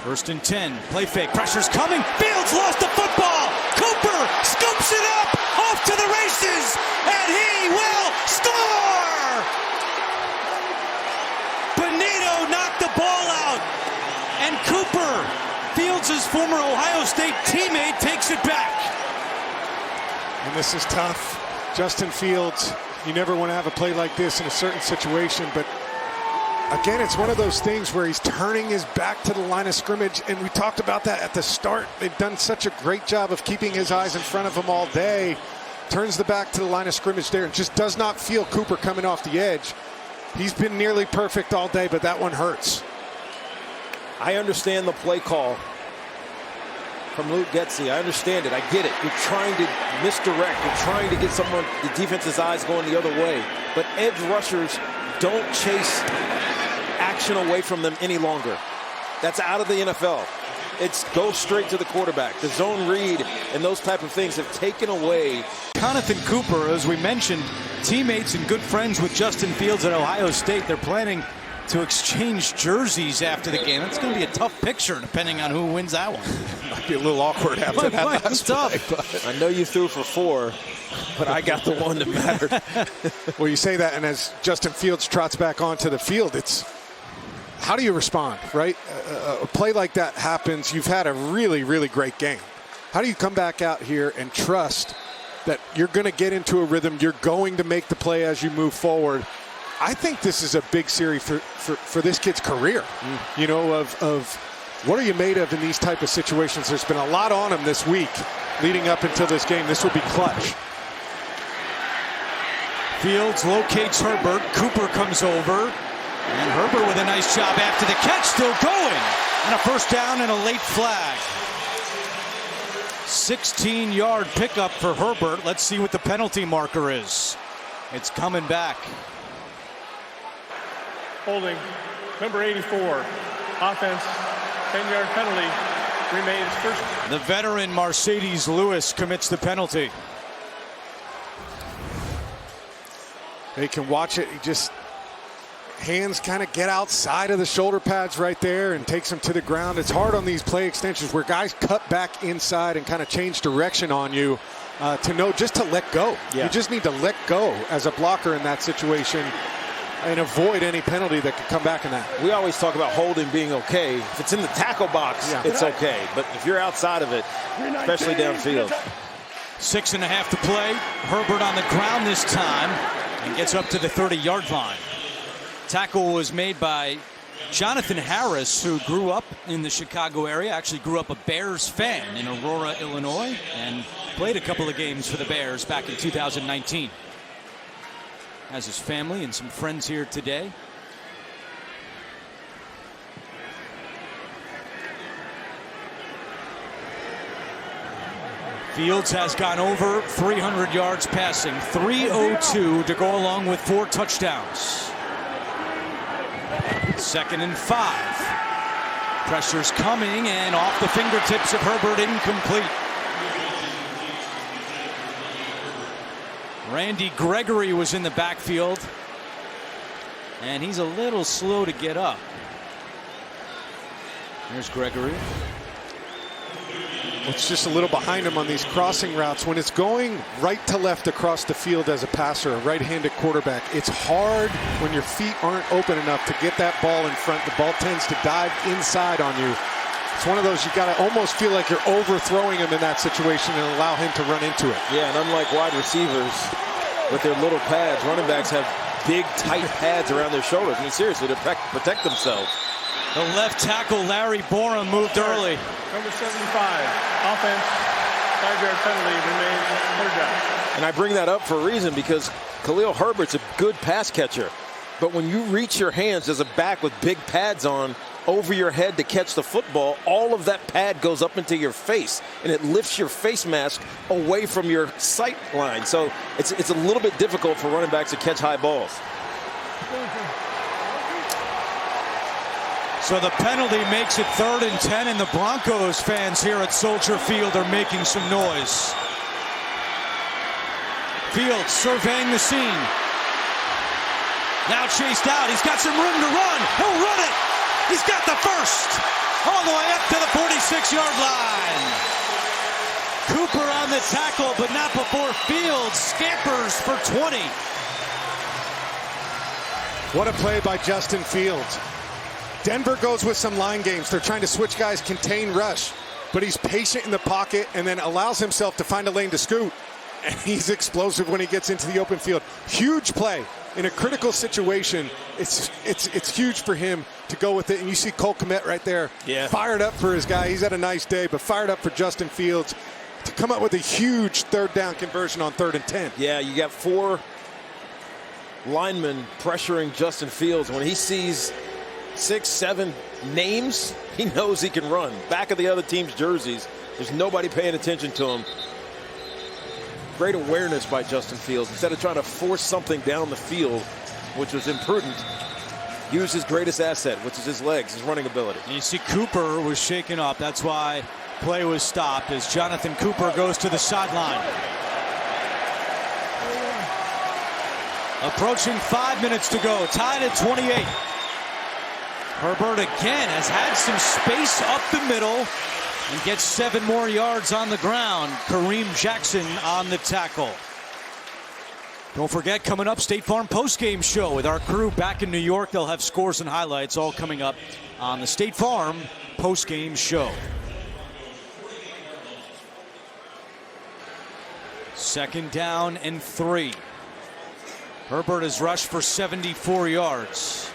First and 10. Play fake. Pressure's coming. Fields lost the football. Cooper scoops it up. Off to the races. And he will score! Benito knocked the ball out. And Cooper, Fields' former Ohio State teammate, takes it back. And this is tough. Justin Fields, you never want to have a play like this in a certain situation, but again, it's one of those things where he's turning his back to the line of scrimmage, and we talked about that at the start. They've done such a great job of keeping his eyes in front of him all day. Turns the back to the line of scrimmage there and just does not feel Cooper coming off the edge. He's been nearly perfect all day, but that one hurts. I understand the play call from Luke Getsy. I understand it. I get it. You're trying to misdirect. You're trying to get someone, the defense's eyes going the other way. But edge rushers don't chase action away from them any longer. That's out of the NFL. It's go straight to the quarterback. The zone read and those type of things have taken away. Jonathan Cooper, as we mentioned, teammates and good friends with Justin Fields at Ohio State. They're planning to exchange jerseys after the game. It's going to be a tough picture depending on who wins that one. Might be a little awkward after that last play, but I know you threw for 4, but I got the one that mattered. Well, you say that, and as Justin Fields trots back onto the field, it's how do you respond, right? A play like that happens. You've had a really, really great game. How do you come back out here and trust that you're going to get into a rhythm, you're going to make the play as you move forward? I think this is a big series for this kid's career, you know, of what are you made of in these type of situations. There's been a lot on him this week leading up until this game. This will be clutch. Fields locates Herbert. Cooper comes over. And Herbert with a nice job after the catch, still going. And a first down and a late flag. 16-yard pickup for Herbert. Let's see what the penalty marker is. It's coming back. Holding, number 84, offense, 10-yard penalty, remains first. The veteran Mercedes Lewis commits the penalty. They can watch it. He just hands kind of get outside of the shoulder pads right there and takes him to the ground. It's hard on these play extensions where guys cut back inside and kind of change direction on you to know just to let go. Yeah. You just need to let go as a blocker in that situation and avoid any penalty that could come back in that. We always talk about holding being okay. If it's in the tackle box, it's okay. But if you're outside of it, especially downfield. 6.5 to play. Herbert on the ground this time and gets up to the 30-yard line. Tackle was made by Jonathan Harris, who grew up in the Chicago area, actually grew up a Bears fan in Aurora, Illinois, and played a couple of games for the Bears back in 2019. Has his family and some friends here today. Fields has gone over 300 yards passing, 302 to go along with 4 touchdowns. 2nd and 5. Pressure's coming, and off the fingertips of Herbert, incomplete. Randy Gregory was in the backfield, and he's a little slow to get up. There's Gregory. It's just a little behind him on these crossing routes. When it's going right to left across the field as a passer, a right-handed quarterback, it's hard when your feet aren't open enough to get that ball in front. The ball tends to dive inside on you. It's one of those you got to almost feel like you're overthrowing him in that situation and allow him to run into it. Yeah, and unlike wide receivers with their little pads, running backs have big, tight pads around their shoulders. I mean, seriously, to protect themselves. The left tackle, Larry Borum, moved early. Number 75, offense, 5-yard penalty, remains third down. And I bring that up for a reason because Khalil Herbert's a good pass catcher. But when you reach your hands as a back with big pads on over your head to catch the football, all of that pad goes up into your face, and it lifts your face mask away from your sight line. So it's a little bit difficult for running backs to catch high balls. So the penalty makes it 3rd and 10, and the Broncos fans here at Soldier Field are making some noise. Fields surveying the scene. Now chased out. He's got some room to run. He'll run it. He's got the first, all the way up to the 46-yard line. Cooper on the tackle, but not before Fields scampers for 20. What a play by Justin Fields. Denver goes with some line games. They're trying to switch guys, contain rush, but he's patient in the pocket and then allows himself to find a lane to scoot. And he's explosive when he gets into the open field. Huge play in a critical situation. It's huge for him to go with it. And you see Cole Kmet right there, fired up for his guy. He's had a nice day, but fired up for Justin Fields to come up with a huge third down conversion on 3rd and 10. Yeah, you got 4 linemen pressuring Justin Fields. When he sees 6, 7 names, he knows he can run. Back of the other team's jerseys, there's nobody paying attention to him. Great awareness by Justin Fields. Instead of trying to force something down the field, which was imprudent, use his greatest asset, which is his legs, his running ability. You see Cooper was shaken up. That's why play was stopped as Jonathan Cooper goes to the sideline. Approaching 5 minutes to go, tied at 28. Herbert again has had some space up the middle and gets 7 more yards on the ground. Kareem Jackson on the tackle. Don't forget, coming up, State Farm postgame show with our crew back in New York. They'll have scores and highlights all coming up on the State Farm postgame show. 2nd down and 3. Herbert has rushed for 74 yards.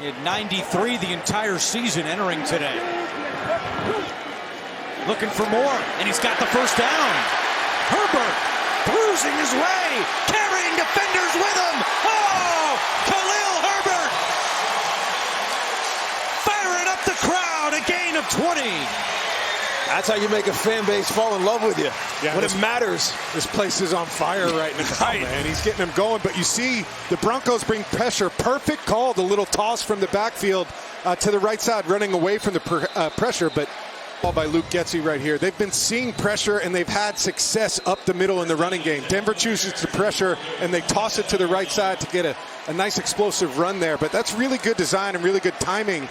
He had 93 the entire season entering today. Looking for more, and he's got the first down. Herbert bruising his way, carrying defenders with him. Oh, Khalil Herbert firing up the crowd, a gain of 20. That's how you make a fan base fall in love with you, when it matters. This place is on fire right now, man. He's getting them going, but you see the Broncos bring pressure. Perfect call, the little toss from the backfield to the right side, running away from the pressure, but ball by Luke Getsy right here. They've been seeing pressure, and they've had success up the middle in the running game. Denver chooses to pressure, and they toss it to the right side to get a nice explosive run there, but that's really good design and really good timing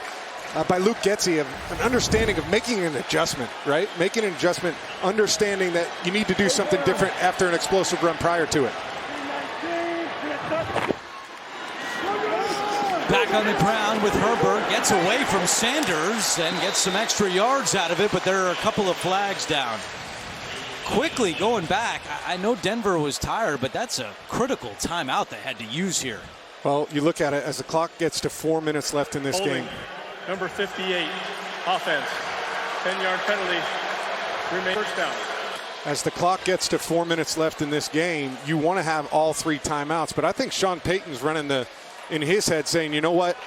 by Luke Getsy, of an understanding of making an adjustment, right? Making an adjustment, understanding that you need to do something different after an explosive run prior to it. Back on the ground with Herbert, gets away from Sanders and gets some extra yards out of it, but there are a couple of flags down. Quickly going back, I know Denver was tired, but that's a critical timeout they had to use here. Well, you look at it as the clock gets to 4 minutes left in this game. Number 58, offense. 10-yard penalty. Remain first down. As the clock gets to 4 minutes left in this game, you want to have all 3 timeouts. But I think Sean Payton's running in his head saying, you know what?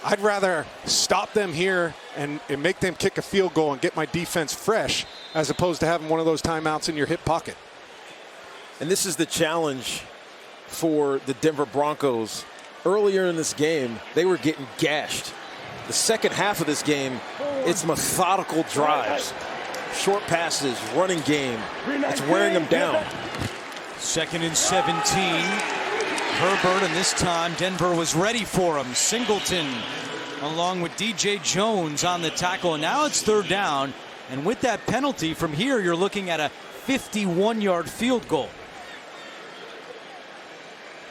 I'd rather stop them here and make them kick a field goal and get my defense fresh, as opposed to having one of those timeouts in your hip pocket. And this is the challenge for the Denver Broncos. Earlier in this game, they were getting gashed. The second half of this game, it's methodical drives, short passes, running game. It's wearing them down. 2nd and 17. Herbert, and this time Denver was ready for him. Singleton along with DJ Jones on the tackle, and now it's 3rd down. And with that penalty from here, you're looking at a 51-yard field goal.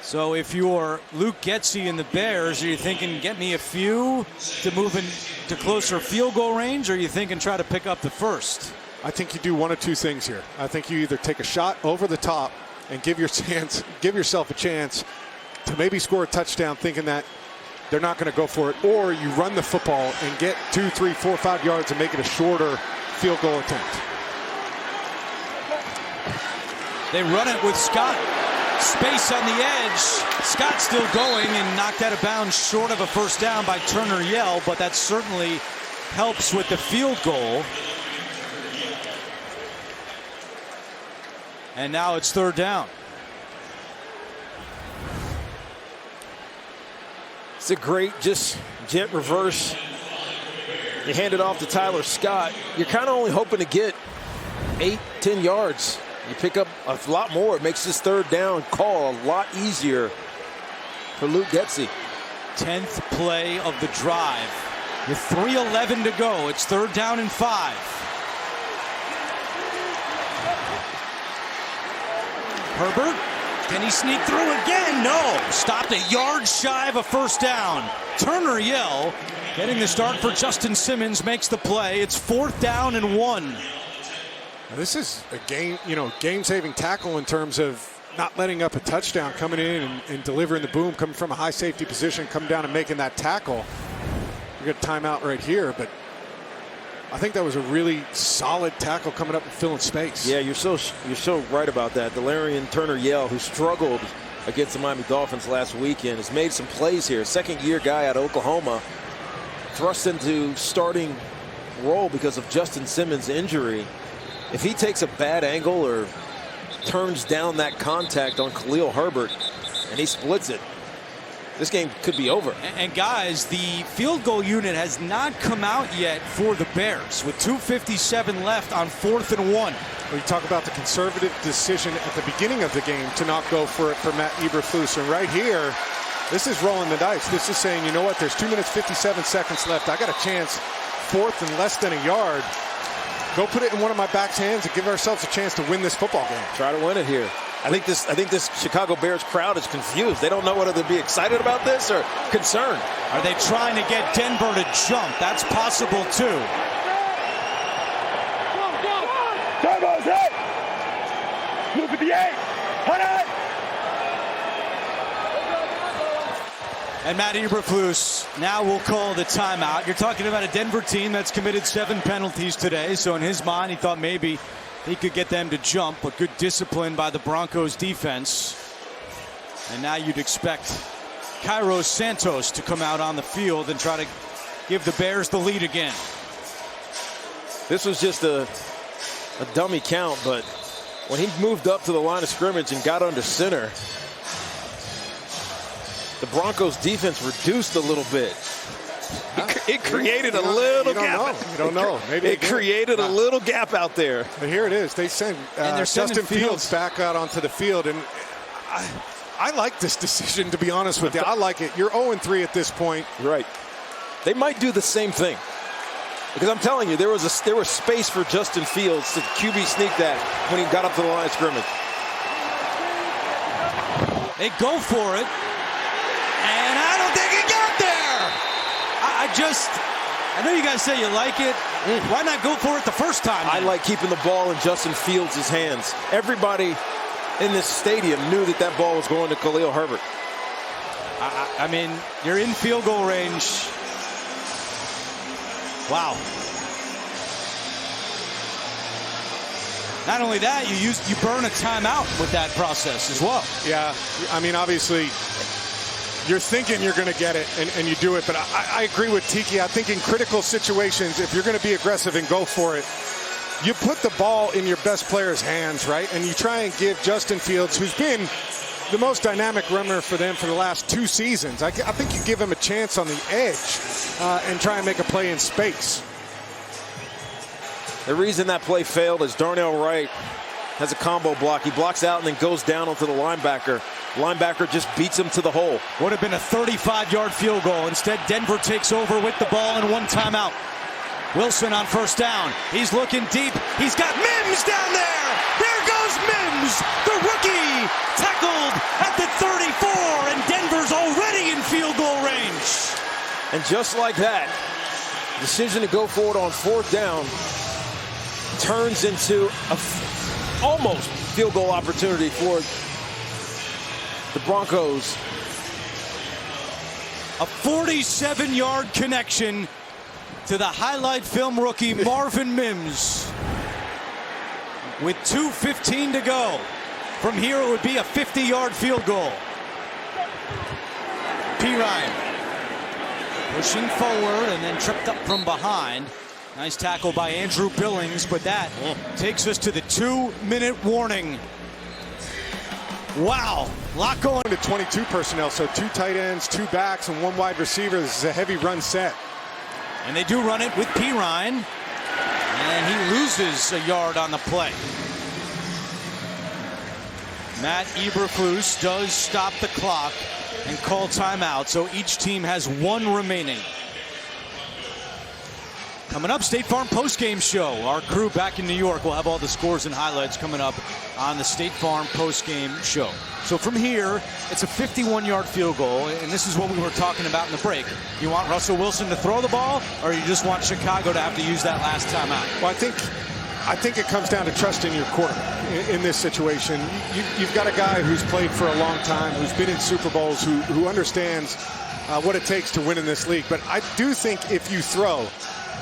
So if you're Luke Getsy and the Bears, are you thinking get me a few to move into closer field goal range, or are you thinking try to pick up the first? I think you do one of 2 things here. I think you either take a shot over the top and give yourself a chance to maybe score a touchdown, thinking that they're not going to go for it, or you run the football and get 2, 3, 4, 5 yards and make it a shorter field goal attempt. They run it with Scott. Space on the edge. Scott still going and knocked out of bounds short of a first down by Turner Yell, but that certainly helps with the field goal. And now it's 3rd down. It's a great just jet reverse. You hand it off to Tyler Scott. You're kind of only hoping to get 8, 10 yards. You pick up a lot more. It makes this 3rd down call a lot easier for Luke Getsy. 10th play of the drive. With 3:11 to go, it's 3rd down and 5. Herbert, can he sneak through again? No, stopped a yard shy of a 1st down. Turner Yell getting the start for Justin Simmons, makes the play. It's 4th down and 1. This is a game-saving tackle in terms of not letting up a touchdown, coming in and delivering the boom, coming from a high safety position, coming down and making that tackle. We got a timeout right here, but I think that was a really solid tackle coming up and filling space. Yeah, you're so right about that. Delarian Turner-Yell, who struggled against the Miami Dolphins last weekend, has made some plays here. 2nd-year guy out of Oklahoma, thrust into starting role because of Justin Simmons' injury. If he takes a bad angle or turns down that contact on Khalil Herbert and he splits it, this game could be over. And guys, the field goal unit has not come out yet for the Bears with 2:57 left on 4th and 1. We talk about the conservative decision at the beginning of the game to not go for it for Matt Eberflus. And right here, this is rolling the dice. This is saying, you know what, there's 2 minutes, 57 seconds left. I got a chance, 4th and less than a yard. Go put it in one of my back's hands and give ourselves a chance to win this football game. Try to win it here. I think this Chicago Bears crowd is confused. They don't know whether to be excited about this or concerned. Are they trying to get Denver to jump? That's possible too. Turbo's hit! Blue 58! Hold on! And Matt Eberflus now will call the timeout. You're talking about a Denver team that's committed 7 penalties today. So in his mind, he thought maybe he could get them to jump, but good discipline by the Broncos defense. And now you'd expect Cairo Santos to come out on the field and try to give the Bears the lead again. This was just a dummy count, but when he moved up to the line of scrimmage and got under center, the Broncos defense reduced a little bit. It created a little gap. You don't know. Maybe it created a little gap out there. But here it is. They send Justin Fields back out onto the field, and I like this decision, to be honest with you. I like it. You're 0-3 at this point. Right. They might do the same thing. Because I'm telling you, there was space for Justin Fields to QB sneak that when he got up to the line of scrimmage. They go for it. And I don't think he got there. I know you guys say you like it. Why not go for it the first time? I like keeping the ball in Justin Fields' hands. Everybody in this stadium knew that ball was going to Khalil Herbert. I mean, you're in field goal range. Wow. Not only that, you burn a timeout with that process as well. Yeah, I mean, obviously, you're thinking you're going to get it, and you do it. But I agree with Tiki. I think in critical situations, if you're going to be aggressive and go for it, you put the ball in your best player's hands, right? And you try and give Justin Fields, who's been the most dynamic runner for them for the last 2 seasons, I think you give him a chance on the edge and try and make a play in space. The reason that play failed is Darnell Wright has a combo block. He blocks out and then goes down onto the linebacker. Linebacker just beats him to the hole. Would have been a 35-yard field goal. Instead, Denver takes over with the ball and 1 timeout. Wilson on 1st down. He's looking deep. He's got Mims down there. There goes Mims, the rookie, tackled at the 34, and Denver's already in field goal range. And just like that, decision to go for it on 4th down turns into a almost field goal opportunity for the Broncos. A 47-yard connection to the highlight film rookie Marvin Mims. With 2:15 to go. From here, it would be a 50-yard field goal. Pirine pushing forward and then tripped up from behind. Nice tackle by Andrew Billings, but that takes us to the 2-minute warning. Wow, lot going. To 22 personnel, so 2 tight ends, 2 backs, and 1 wide receiver. This is a heavy run set. And they do run it with Pirine. And he loses a yard on the play. Matt Eberflus does stop the clock and call timeout. So each team has one remaining. Coming up, State Farm postgame show. Our crew back in New York will have all the scores and highlights coming up on the State Farm postgame show. So from here, it's a 51-yard field goal, and this is what we were talking about in the break. You want Russell Wilson to throw the ball, or you just want Chicago to have to use that last timeout? Well, I think it comes down to trusting your quarterback in this situation. You've got a guy who's played for a long time, who's been in Super Bowls, who understands what it takes to win in this league. But I do think if you throw,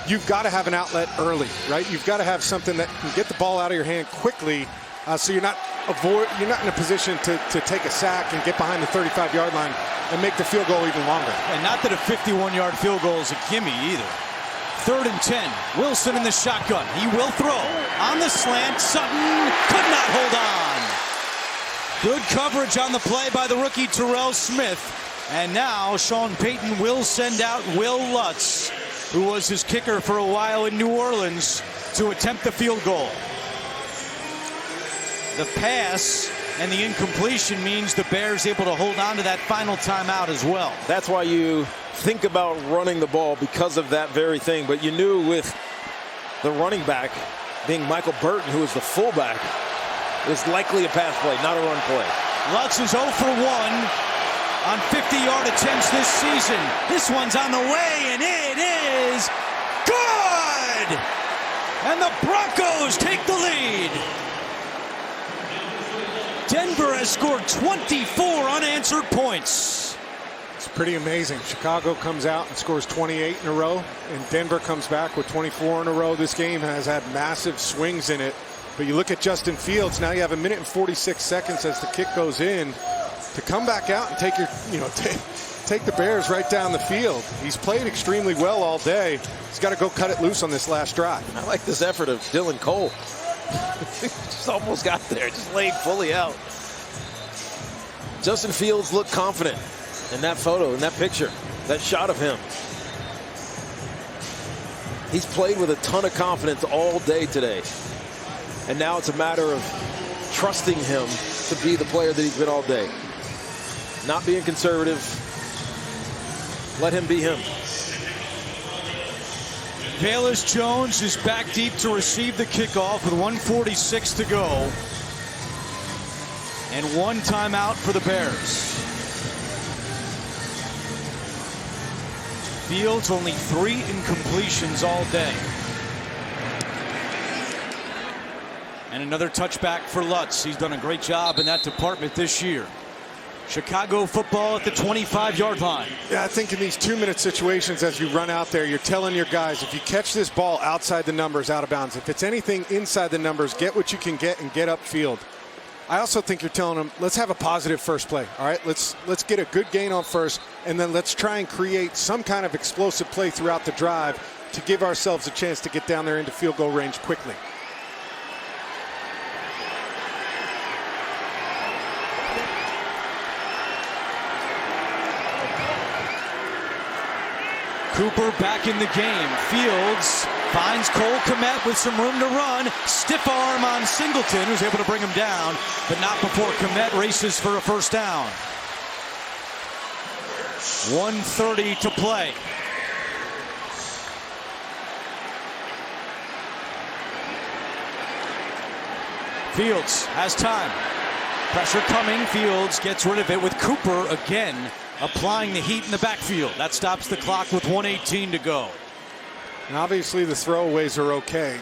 you've got to have an outlet early, right? You've got to have something that can get the ball out of your hand quickly, so you're not in a position to take a sack and get behind the 35-yard line and make the field goal even longer. And not that a 51-yard field goal is a gimme either. 3rd and 10. Wilson in the shotgun. He will throw. On the slant, Sutton could not hold on. Good coverage on the play by the rookie Terrell Smith. And now Sean Payton will send out Will Lutz, who was his kicker for a while in New Orleans, to attempt the field goal. The pass and the incompletion means the Bears able to hold on to that final timeout as well. That's why you think about running the ball, because of that very thing. But you knew with the running back being Michael Burton, who is the fullback, it was likely a pass play, not a run play. Lutz is 0 for 1 on 50-yard attempts this season. This one's on the way, and it is good! And the Broncos take the lead. Denver has scored 24 unanswered points. it's pretty amazing. Chicago comes out and scores 28 in a row, and Denver comes back with 24 in a row. This game has had massive swings in it. But you look at Justin Fields, now you have 1 minute and 46 seconds as the kick goes in to come back out and take take the Bears right down the field. He's played extremely well all day. He's got to go cut it loose on this last drive. I like this effort of Dylan Cole. Just almost got there, just laid fully out. Justin Fields looked confident in that photo, in that picture, that shot of him. He's played with a ton of confidence all day today. And now it's a matter of trusting him to be the player that he's been all day. Not being conservative. Let him be him. Velus Jones is back deep to receive the kickoff with 1:46 to go. And one timeout for the Bears. Fields only 3 incompletions all day. And another touchback for Lutz. He's done a great job in that department this year. Chicago football at the 25-yard line. Yeah, I think in these 2-minute situations, as you run out there, you're telling your guys, if you catch this ball outside the numbers, out of bounds. If it's anything inside the numbers, get what you can get and get upfield. I also think you're telling them, let's have a positive first play. All right, let's get a good gain on first, and then let's try and create some kind of explosive play throughout the drive to give ourselves a chance to get down there into field goal range quickly. Cooper back in the game. Fields finds Cole Kmet with some room to run. Stiff arm on Singleton, who's able to bring him down, but not before Kmet races for a first down. 1:30 to play. Fields has time. Pressure coming. Fields gets rid of it with Cooper again applying the heat in the backfield. That stops the clock with 1:18 to go. And obviously the throwaways are okay,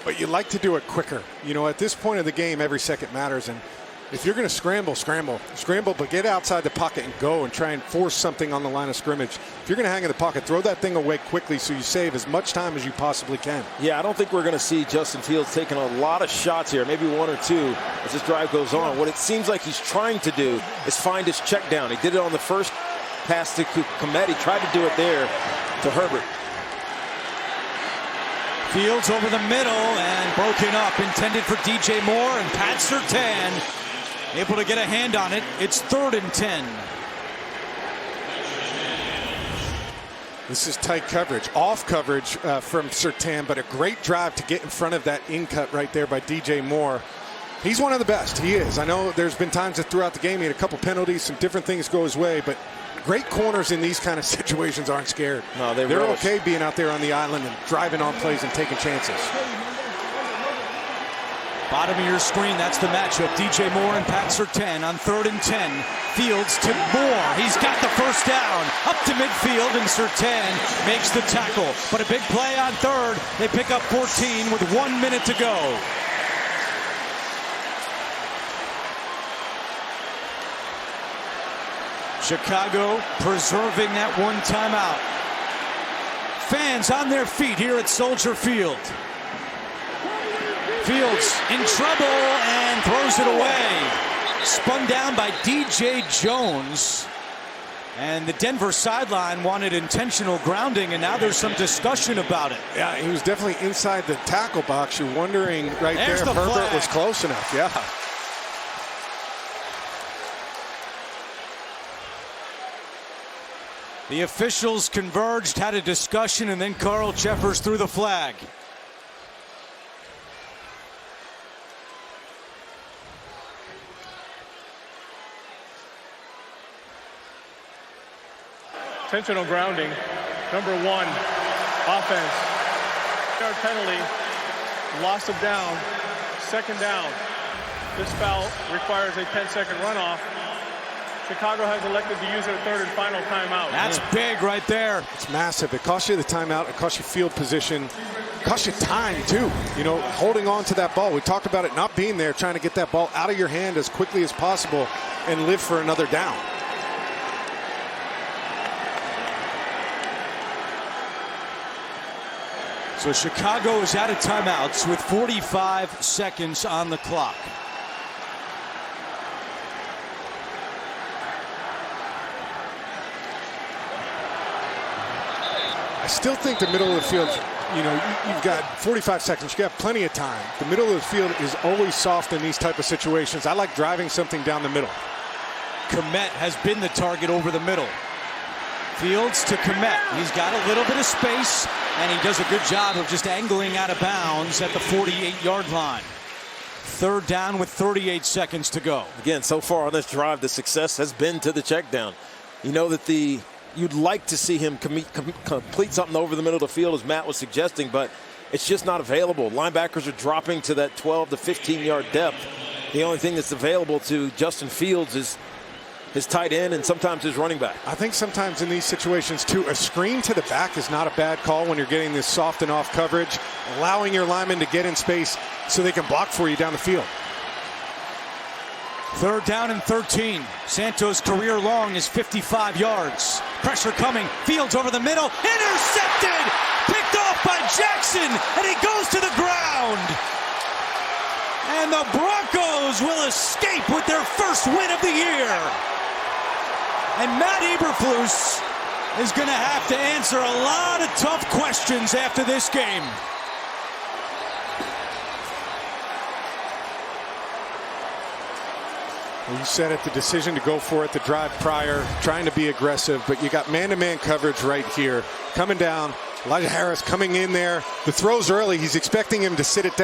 but you like to do it quicker. You know, at this point of the game, every second matters. And if you're going to scramble, but get outside the pocket and go and try and force something on the line of scrimmage. If you're going to hang in the pocket, throw that thing away quickly so you save as much time as you possibly can. Yeah, I don't think we're going to see Justin Fields taking a lot of shots here, maybe 1 or 2 as this drive goes on. What it seems like he's trying to do is find his check down. He did it on the first pass to Kmet. He tried to do it there to Herbert. Fields over the middle and broken up, intended for DJ Moore, and Pat Surtain able to get a hand on it. It's 3rd and 10. This is tight coverage, off coverage from Surtain, but a great drive to get in front of that in cut right there by DJ Moore. He's one of the best. He is. I know there's been times that throughout the game he had a couple penalties, some different things go his way, but great corners in these kind of situations aren't scared. No, they're relish. okay being out there on the island and driving on plays and taking chances. Bottom of your screen, that's the matchup. DJ Moore and Pat Surtain on 3rd and 10. Fields to Moore. He's got the first down. Up to midfield, and Surtain makes the tackle. But a big play on 3rd. They pick up 14 with 1 minute to go. Chicago preserving that one timeout. Fans on their feet here at Soldier Field. Fields in trouble and throws it away. Spun down by DJ Jones. And the Denver sideline wanted intentional grounding, and now there's some discussion about it. Yeah, he was definitely inside the tackle box. You're wondering right There's there the if Herbert flag. was close enough. Yeah. The officials converged, had a discussion, and then Carl Jeffers threw the flag. Intentional grounding, number 1, offense. Yard penalty, loss of down, 2nd down. This foul requires a 10-second runoff. Chicago has elected to use their 3rd and final timeout. That's big right there. It's massive. It costs you the timeout. It costs you field position. It costs you time, too. You know, holding on to that ball. We talked about it not being there, trying to get that ball out of your hand as quickly as possible and live for another down. So Chicago is out of timeouts with 45 seconds on the clock. I still think the middle of the field, you know, you've got 45 seconds. You got plenty of time. The middle of the field is always soft in these type of situations. I like driving something down the middle. Komet has been the target over the middle. Fields to Komet. He's got a little bit of space, and he does a good job of just angling out of bounds at the 48-yard line. 3rd down with 38 seconds to go. Again, so far on this drive, the success has been to the check down. You know that you'd like to see him complete something over the middle of the field, as Matt was suggesting, but it's just not available. Linebackers are dropping to that 12 to 15-yard depth. The only thing that's available to Justin Fields is his tight end and sometimes his running back. I think sometimes in these situations, too, a screen to the back is not a bad call when you're getting this soft and off coverage, allowing your linemen to get in space so they can block for you down the field. 3rd down and 13. Santos' career long is 55 yards. Pressure coming. Fields over the middle. Intercepted! Picked off by Jackson, and he goes to the ground. And the Broncos will escape with their first win of the year. And Matt Eberflus is going to have to answer a lot of tough questions after this game. You said it, the decision to go for it, the drive prior, trying to be aggressive, but you got man-to-man coverage right here. Coming down, Elijah Harris coming in there. The throw's early. He's expecting him to sit it down.